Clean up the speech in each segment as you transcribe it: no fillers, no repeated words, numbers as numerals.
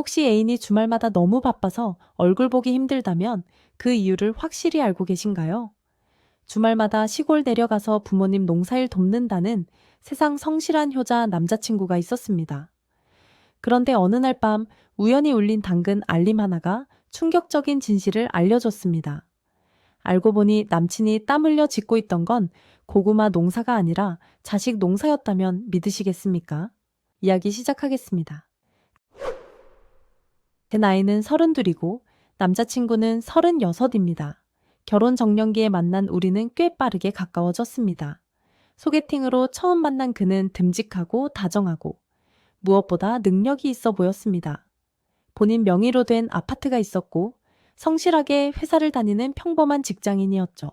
혹시 애인이 주말마다 너무 바빠서 얼굴 보기 힘들다면 그 이유를 확실히 알고 계신가요? 주말마다 시골 내려가서 부모님 농사일 돕는다는 세상 성실한 효자 남자친구가 있었습니다. 그런데 어느 날 밤 우연히 울린 당근 알림 하나가 충격적인 진실을 알려줬습니다. 알고 보니 남친이 땀 흘려 짓고 있던 건 고구마 농사가 아니라 자식 농사였다면 믿으시겠습니까? 이야기 시작하겠습니다. 제 나이는 32이고 남자친구는 36입니다. 결혼 정년기에 만난 우리는 꽤 빠르게 가까워졌습니다. 소개팅으로 처음 만난 그는 듬직하고 다정하고 무엇보다 능력이 있어 보였습니다. 본인 명의로 된 아파트가 있었고 성실하게 회사를 다니는 평범한 직장인이었죠.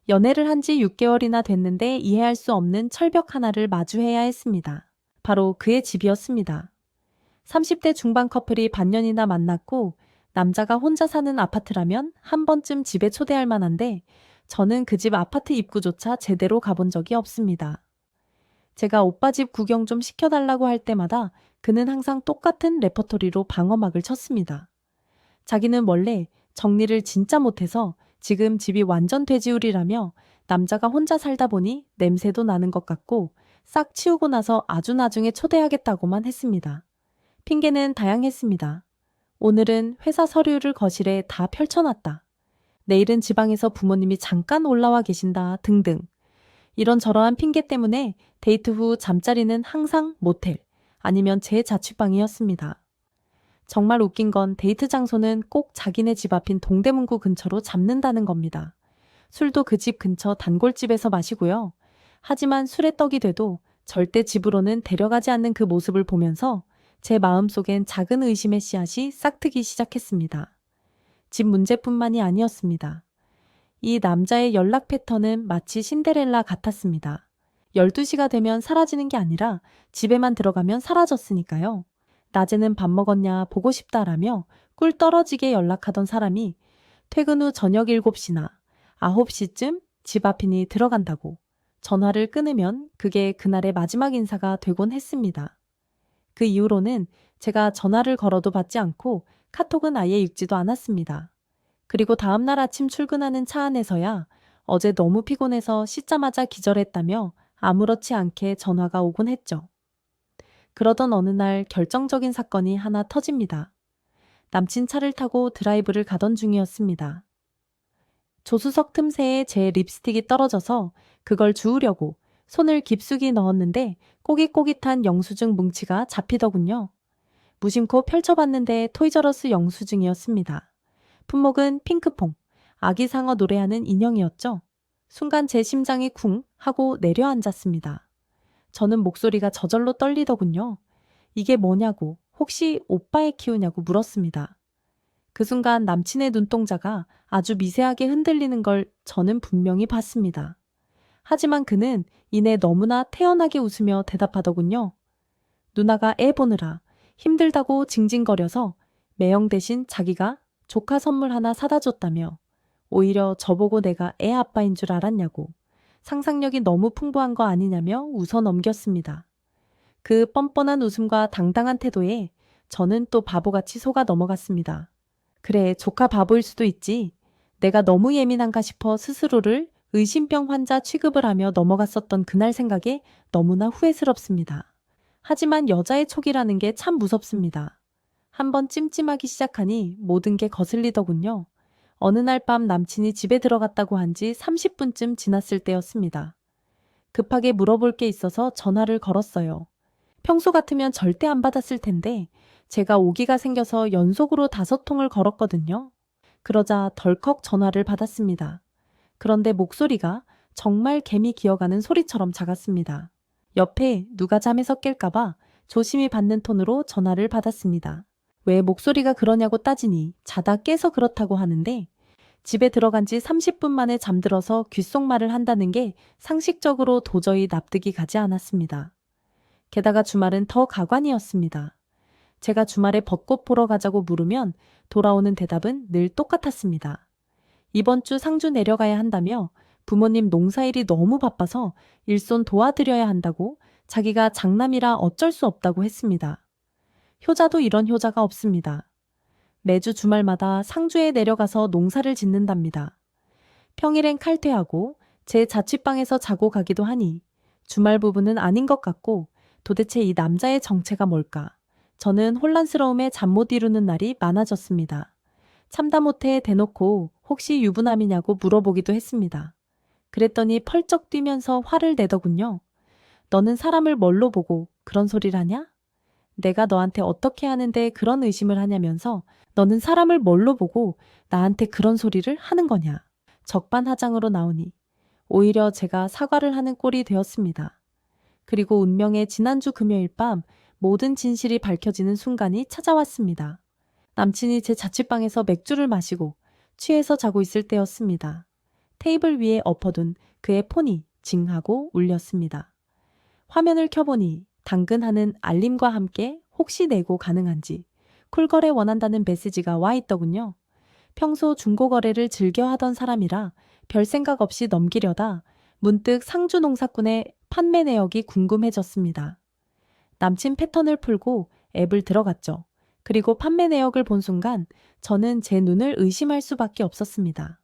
연애를 한 지 6개월이나 됐는데 이해할 수 없는 철벽 하나를 마주해야 했습니다. 바로 그의 집이었습니다. 30대 중반 커플이 반년이나 만났고 남자가 혼자 사는 아파트라면 한 번쯤 집에 초대할 만한데 저는 그 집 아파트 입구조차 제대로 가본 적이 없습니다. 제가 오빠 집 구경 좀 시켜달라고 할 때마다 그는 항상 똑같은 레퍼토리로 방어막을 쳤습니다. 자기는 원래 정리를 진짜 못해서 지금 집이 완전 돼지우리라며 남자가 혼자 살다 보니 냄새도 나는 것 같고 싹 치우고 나서 아주 나중에 초대하겠다고만 했습니다. 핑계는 다양했습니다. 오늘은 회사 서류를 거실에 다 펼쳐놨다. 내일은 지방에서 부모님이 잠깐 올라와 계신다 등등. 이런저러한 핑계 때문에 데이트 후 잠자리는 항상 모텔 아니면 제 자취방이었습니다. 정말 웃긴 건 데이트 장소는 꼭 자기네 집 앞인 동대문구 근처로 잡는다는 겁니다. 술도 그 집 근처 단골집에서 마시고요. 하지만 술에 떡이 돼도 절대 집으로는 데려가지 않는 그 모습을 보면서 제 마음속엔 작은 의심의 씨앗이 싹트기 시작했습니다. 집 문제뿐만이 아니었습니다. 이 남자의 연락 패턴은 마치 신데렐라 같았습니다. 12시가 되면 사라지는 게 아니라 집에만 들어가면 사라졌으니까요. 낮에는 밥 먹었냐 보고 싶다라며 꿀 떨어지게 연락하던 사람이 퇴근 후 저녁 7시나 9시쯤 집 앞이니 들어간다고 전화를 끊으면 그게 그날의 마지막 인사가 되곤 했습니다. 그 이후로는 제가 전화를 걸어도 받지 않고 카톡은 아예 읽지도 않았습니다. 그리고 다음날 아침 출근하는 차 안에서야 어제 너무 피곤해서 씻자마자 기절했다며 아무렇지 않게 전화가 오곤 했죠. 그러던 어느 날 결정적인 사건이 하나 터집니다. 남친 차를 타고 드라이브를 가던 중이었습니다. 조수석 틈새에 제 립스틱이 떨어져서 그걸 주우려고 손을 깊숙이 넣었는데 꼬깃꼬깃한 영수증 뭉치가 잡히더군요. 무심코 펼쳐봤는데 토이저러스 영수증이었습니다. 품목은 핑크퐁, 아기상어 노래하는 인형이었죠. 순간 제 심장이 쿵 하고 내려앉았습니다. 저는 목소리가 저절로 떨리더군요. 이게 뭐냐고, 혹시 오빠애 키우냐고 물었습니다. 그 순간 남친의 눈동자가 아주 미세하게 흔들리는 걸 저는 분명히 봤습니다. 하지만 그는 이내 너무나 태연하게 웃으며 대답하더군요. 누나가 애 보느라 힘들다고 징징거려서 매형 대신 자기가 조카 선물 하나 사다 줬다며 오히려 저보고 내가 애 아빠인 줄 알았냐고 상상력이 너무 풍부한 거 아니냐며 웃어 넘겼습니다. 그 뻔뻔한 웃음과 당당한 태도에 저는 또 바보같이 속아 넘어갔습니다. 그래, 조카 바보일 수도 있지. 내가 너무 예민한가 싶어 스스로를 의심병 환자 취급을 하며 넘어갔었던 그날 생각에 너무나 후회스럽습니다. 하지만 여자의 촉이라는 게 참 무섭습니다. 한번 찜찜하기 시작하니 모든 게 거슬리더군요. 어느 날 밤 남친이 집에 들어갔다고 한 지 30분쯤 지났을 때였습니다. 급하게 물어볼 게 있어서 전화를 걸었어요. 평소 같으면 절대 안 받았을 텐데 제가 오기가 생겨서 연속으로 5통을 걸었거든요. 그러자 덜컥 전화를 받았습니다. 그런데 목소리가 정말 개미 기어가는 소리처럼 작았습니다. 옆에 누가 잠에서 깰까봐 조심히 받는 톤으로 전화를 받았습니다. 왜 목소리가 그러냐고 따지니 자다 깨서 그렇다고 하는데 집에 들어간 지 30분 만에 잠들어서 귓속말을 한다는 게 상식적으로 도저히 납득이 가지 않았습니다. 게다가 주말은 더 가관이었습니다. 제가 주말에 벚꽃 보러 가자고 물으면 돌아오는 대답은 늘 똑같았습니다. 이번 주 상주 내려가야 한다며 부모님 농사일이 너무 바빠서 일손 도와드려야 한다고 자기가 장남이라 어쩔 수 없다고 했습니다. 효자도 이런 효자가 없습니다. 매주 주말마다 상주에 내려가서 농사를 짓는답니다. 평일엔 칼퇴하고 제 자취방에서 자고 가기도 하니 주말 부부는 아닌 것 같고 도대체 이 남자의 정체가 뭘까? 저는 혼란스러움에 잠 못 이루는 날이 많아졌습니다. 참다 못해 대놓고 혹시 유부남이냐고 물어보기도 했습니다. 그랬더니 펄쩍 뛰면서 화를 내더군요. 너는 사람을 뭘로 보고 그런 소리를 하냐? 내가 너한테 어떻게 하는데 그런 의심을 하냐면서 너는 사람을 뭘로 보고 나한테 그런 소리를 하는 거냐? 적반하장으로 나오니 오히려 제가 사과를 하는 꼴이 되었습니다. 그리고 운명의 지난주 금요일 밤 모든 진실이 밝혀지는 순간이 찾아왔습니다. 남친이 제 자취방에서 맥주를 마시고 취해서 자고 있을 때였습니다. 테이블 위에 엎어둔 그의 폰이 징하고 울렸습니다. 화면을 켜보니 당근하는 알림과 함께 혹시 내고 가능한지 쿨거래 원한다는 메시지가 와 있더군요. 평소 중고거래를 즐겨 하던 사람이라 별 생각 없이 넘기려다 문득 상주 농사꾼의 판매 내역이 궁금해졌습니다. 남친 패턴을 풀고 앱을 들어갔죠. 그리고 판매 내역을 본 순간 저는 제 눈을 의심할 수밖에 없었습니다.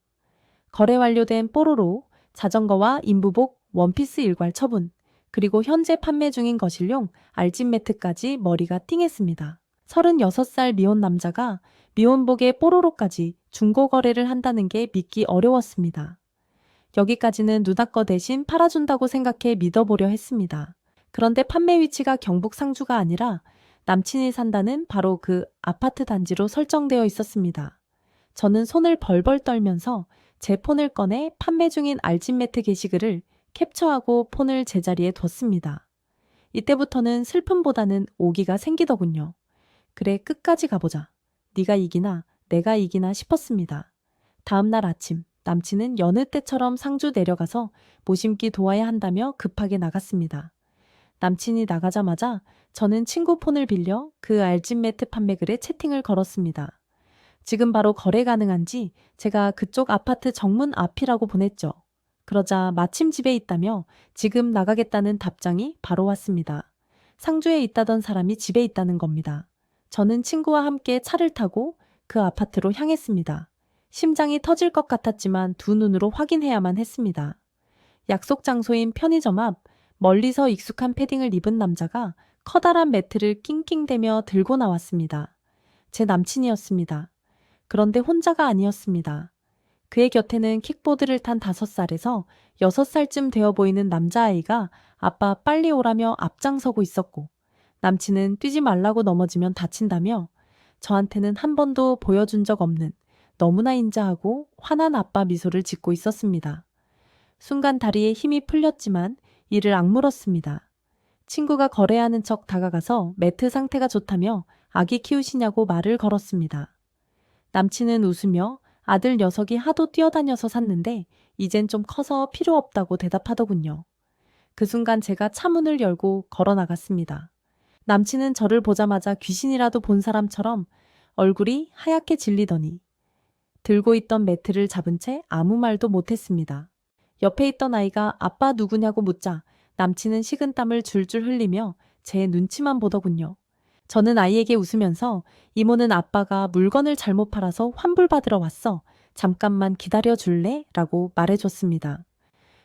거래 완료된 뽀로로, 자전거와 인부복, 원피스 일괄 처분, 그리고 현재 판매 중인 거실용 알집 매트까지 머리가 띵했습니다. 36살 미혼 남자가 미혼복에 뽀로로까지 중고 거래를 한다는 게 믿기 어려웠습니다. 여기까지는 누나 거 대신 팔아준다고 생각해 믿어보려 했습니다. 그런데 판매 위치가 경북 상주가 아니라 남친이 산다는 바로 그 아파트 단지로 설정되어 있었습니다. 저는 손을 벌벌 떨면서 제 폰을 꺼내 판매 중인 알집 매트 게시글을 캡처하고 폰을 제자리에 뒀습니다. 이때부터는 슬픔보다는 오기가 생기더군요. 그래, 끝까지 가보자. 네가 이기나 내가 이기나 싶었습니다. 다음 날 아침 남친은 여느 때처럼 상주 내려가서 모심기 도와야 한다며 급하게 나갔습니다. 남친이 나가자마자 저는 친구 폰을 빌려 그 알집 매트 판매 글에 채팅을 걸었습니다. 지금 바로 거래 가능한지 제가 그쪽 아파트 정문 앞이라고 보냈죠. 그러자 마침 집에 있다며 지금 나가겠다는 답장이 바로 왔습니다. 상주에 있다던 사람이 집에 있다는 겁니다. 저는 친구와 함께 차를 타고 그 아파트로 향했습니다. 심장이 터질 것 같았지만 두 눈으로 확인해야만 했습니다. 약속 장소인 편의점 앞 멀리서 익숙한 패딩을 입은 남자가 커다란 매트를 낑낑대며 들고 나왔습니다. 제 남친이었습니다. 그런데 혼자가 아니었습니다. 그의 곁에는 킥보드를 탄 5살에서 6살쯤 되어 보이는 남자아이가 아빠 빨리 오라며 앞장서고 있었고 남친은 뛰지 말라고 넘어지면 다친다며 저한테는 한 번도 보여준 적 없는 너무나 인자하고 환한 아빠 미소를 짓고 있었습니다. 순간 다리에 힘이 풀렸지만 이를 악물었습니다. 친구가 거래하는 척 다가가서 매트 상태가 좋다며 아기 키우시냐고 말을 걸었습니다. 남친은 웃으며 아들 녀석이 하도 뛰어다녀서 샀는데 이젠 좀 커서 필요 없다고 대답하더군요. 그 순간 제가 차문을 열고 걸어 나갔습니다. 남친은 저를 보자마자 귀신이라도 본 사람처럼 얼굴이 하얗게 질리더니 들고 있던 매트를 잡은 채 아무 말도 못했습니다. 옆에 있던 아이가 아빠 누구냐고 묻자 남친은 식은땀을 줄줄 흘리며 제 눈치만 보더군요. 저는 아이에게 웃으면서 이모는 아빠가 물건을 잘못 팔아서 환불받으러 왔어. 잠깐만 기다려 줄래? 라고 말해줬습니다.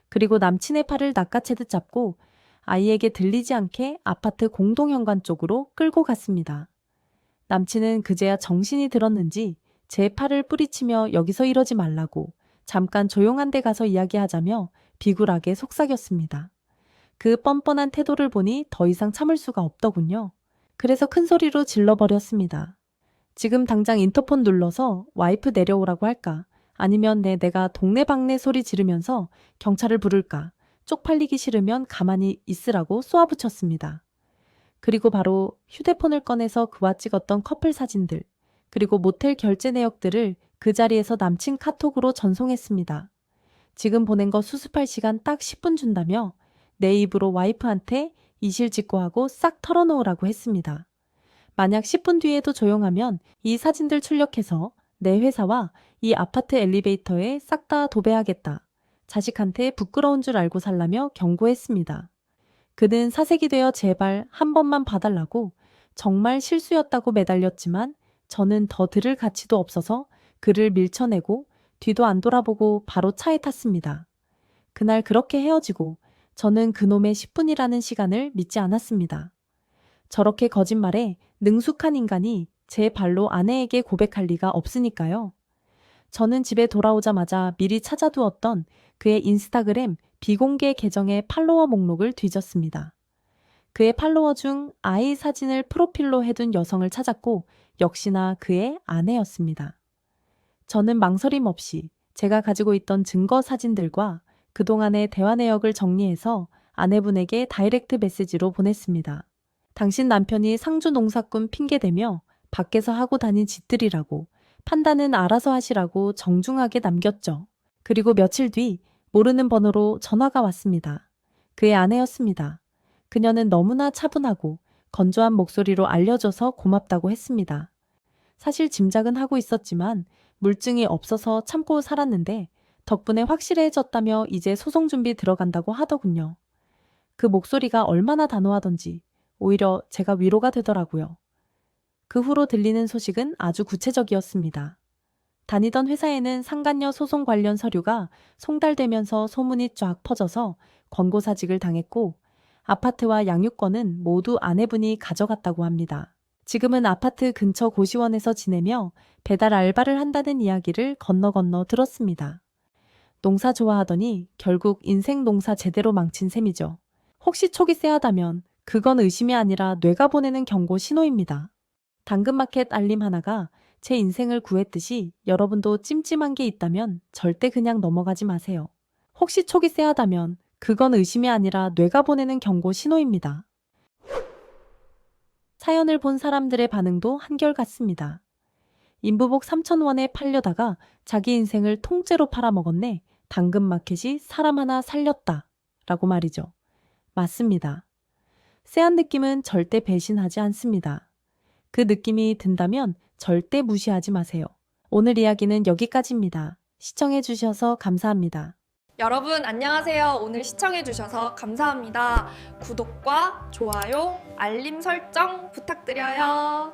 그리고 남친의 팔을 낚아채듯 잡고 아이에게 들리지 않게 아파트 공동현관 쪽으로 끌고 갔습니다. 남친은 그제야 정신이 들었는지 제 팔을 뿌리치며 여기서 이러지 말라고 잠깐 조용한 데 가서 이야기하자며 비굴하게 속삭였습니다. 그 뻔뻔한 태도를 보니 더 이상 참을 수가 없더군요. 그래서 큰 소리로 질러버렸습니다. 지금 당장 인터폰 눌러서 와이프 내려오라고 할까? 아니면 내가 동네방네 소리 지르면서 경찰을 부를까? 쪽팔리기 싫으면 가만히 있으라고 쏘아붙였습니다. 그리고 바로 휴대폰을 꺼내서 그와 찍었던 커플 사진들, 그리고 모텔 결제 내역들을 그 자리에서 남친 카톡으로 전송했습니다. 지금 보낸 거 수습할 시간 딱 10분 준다며 내 입으로 와이프한테 이실직고하고 싹 털어놓으라고 했습니다. 만약 10분 뒤에도 조용하면 이 사진들 출력해서 내 회사와 이 아파트 엘리베이터에 싹 다 도배하겠다. 자식한테 부끄러운 줄 알고 살라며 경고했습니다. 그는 사색이 되어 제발 한 번만 봐달라고 정말 실수였다고 매달렸지만 저는 더 들을 가치도 없어서 그를 밀쳐내고 뒤도 안 돌아보고 바로 차에 탔습니다. 그날 그렇게 헤어지고 저는 그놈의 10분이라는 시간을 믿지 않았습니다. 저렇게 거짓말에 능숙한 인간이 제 발로 아내에게 고백할 리가 없으니까요. 저는 집에 돌아오자마자 미리 찾아두었던 그의 인스타그램 비공개 계정의 팔로워 목록을 뒤졌습니다. 그의 팔로워 중 아이 사진을 프로필로 해둔 여성을 찾았고 역시나 그의 아내였습니다. 저는 망설임 없이 제가 가지고 있던 증거 사진들과 그동안의 대화 내역을 정리해서 아내분에게 다이렉트 메시지로 보냈습니다. 당신 남편이 상주 농사꾼 핑계대며 밖에서 하고 다닌 짓들이라고 판단은 알아서 하시라고 정중하게 남겼죠. 그리고 며칠 뒤 모르는 번호로 전화가 왔습니다. 그의 아내였습니다. 그녀는 너무나 차분하고 건조한 목소리로 알려줘서 고맙다고 했습니다. 사실 짐작은 하고 있었지만 물증이 없어서 참고 살았는데 덕분에 확실해졌다며 이제 소송 준비 들어간다고 하더군요. 그 목소리가 얼마나 단호하던지 오히려 제가 위로가 되더라고요. 그 후로 들리는 소식은 아주 구체적이었습니다. 다니던 회사에는 상간녀 소송 관련 서류가 송달되면서 소문이 쫙 퍼져서 권고사직을 당했고 아파트와 양육권은 모두 아내분이 가져갔다고 합니다. 지금은 아파트 근처 고시원에서 지내며 배달 알바를 한다는 이야기를 건너 들었습니다. 농사 좋아하더니 결국 인생 농사 제대로 망친 셈이죠. 혹시 촉이 쎄하다면 그건 의심이 아니라 뇌가 보내는 경고 신호입니다. 당근마켓 알림 하나가 제 인생을 구했듯이 여러분도 찜찜한 게 있다면 절대 그냥 넘어가지 마세요. 혹시 촉이 쎄하다면 그건 의심이 아니라 뇌가 보내는 경고 신호입니다. 사연을 본 사람들의 반응도 한결같습니다. 인부복 3,000원에 팔려다가 자기 인생을 통째로 팔아먹었네. 당근마켓이 사람 하나 살렸다. 라고 말이죠. 맞습니다. 쎄한 느낌은 절대 배신하지 않습니다. 그 느낌이 든다면 절대 무시하지 마세요. 오늘 이야기는 여기까지입니다. 시청해주셔서 감사합니다. 여러분 안녕하세요. 오늘 시청해주셔서 감사합니다. 구독과 좋아요, 알림 설정 부탁드려요.